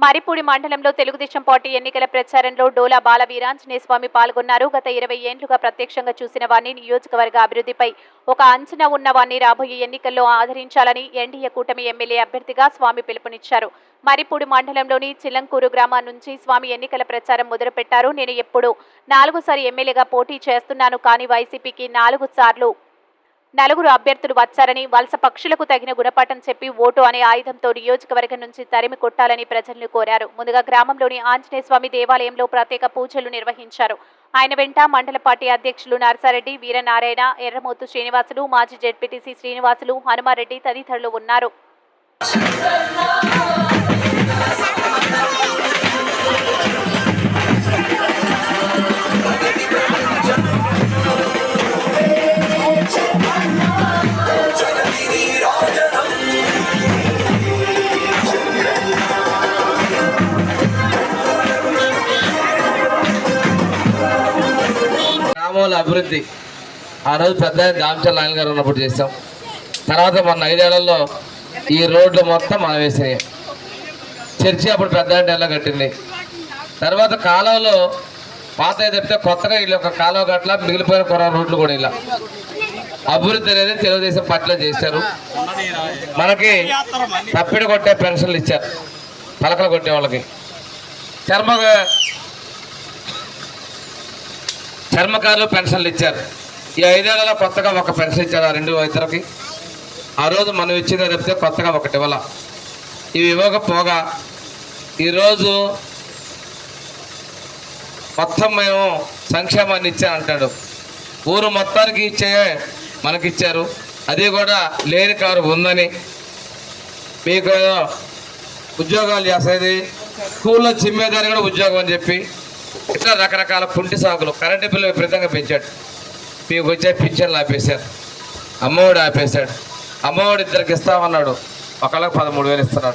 మరిపూడి మండలంలో తెలుగుదేశం పార్టీ ఎన్నికల ప్రచారంలో డోలా బాల వీరాంజనేయ స్వామి పాల్గొన్నారు. గత 20 ఏళ్లుగా ప్రత్యక్షంగా చూసిన వారిని, నియోజకవర్గ అభివృద్ధిపై ఒక అంచనా ఉన్న వారిని రాబోయే ఎన్నికల్లో ఆదరించాలని ఎన్డీఏ కూటమి ఎమ్మెల్యే అభ్యర్థిగా స్వామి పిలుపునిచ్చారు. మరిపూడి మండలంలోని చిల్లంకూరు గ్రామం నుంచి స్వామి ఎన్నికల ప్రచారం మొదలుపెట్టారు. నేను ఎప్పుడు 4సారి ఎమ్మెల్యేగా పోటీ చేస్తున్నాను, కానీ వైసీపీకి 4 సార్లు 4 అభ్యర్థులు వచ్చారని, వలస పక్షులకు తగిన గుణపాఠం చెప్పి ఓటు అనే ఆయుధంతో నియోజకవర్గం నుంచి తరిమి కొట్టాలని ప్రజలను కోరారు. ముందుగా గ్రామంలోని ఆంజనేయ స్వామి దేవాలయంలో ప్రత్యేక పూజలు నిర్వహించారు. ఆయన వెంట మండల పార్టీ అధ్యక్షులు నర్సారెడ్డి, వీరనారాయణ, ఎర్రమోతు శ్రీనివాసులు, మాజీ జెడ్పీటీసీ శ్రీనివాసులు, హనుమారెడ్డి తదితరులు ఉన్నారు. గ్రామాల అభివృద్ధి ఆ రోజు పెద్ద దామచల్ నాయన గారు ఉన్నప్పుడు చేసాం. తర్వాత మన 5 ఏళ్లలో ఈ రోడ్లు మొత్తం మనం వేసినాయి. చర్చి అప్పుడు పెద్ద ఎలా కట్టింది. తర్వాత కాలువలో పాత తప్పితే కొత్తగా వీళ్ళు ఒక కాలువ గట్ల మిగిలిపోయిన కొర రోడ్లు కూడా ఇలా అభివృద్ధి అనేది తెలుగుదేశం పార్టీలో చేశారు. మనకి తప్పిడి కొట్టే పెన్షన్లు ఇచ్చారు, పలకలు కొట్టే వాళ్ళకి. చర్మకారులు పెన్షన్లు ఇచ్చారు. ఈ 5 ఏళ్లలో కొత్తగా ఒక పెన్షన్ ఇచ్చారు ఆ 2 ఇద్దరికి. ఆ రోజు మనం ఇచ్చింది చెప్తే కొత్తగా ఒకటి ఇవ్వాల. ఇవి ఇవ్వకపోగా ఈరోజు మొత్తం మేము సంక్షేమాన్ని ఇచ్చానంటాడు. ఊరు మొత్తానికి ఇచ్చే మనకిచ్చారు. అది కూడా లేని కారు ఉందని, మీకు ఉద్యోగాలు చేసేది, స్కూల్లో చిమ్మేదాన్ని కూడా ఉద్యోగం అని చెప్పి ఇట్లా రకరకాల కుంటి సాగులు, కరెంటు బిల్లు విపరీతంగా పెంచాడు. మీకు వచ్చే పింఛన్లు ఆపేశారు, అమ్మఒడి ఆపేశాడు. అమ్మఒడి 2కి ఇస్తామన్నాడు, ఒకళ్ళకి 13,000 ఇస్తున్నాడు.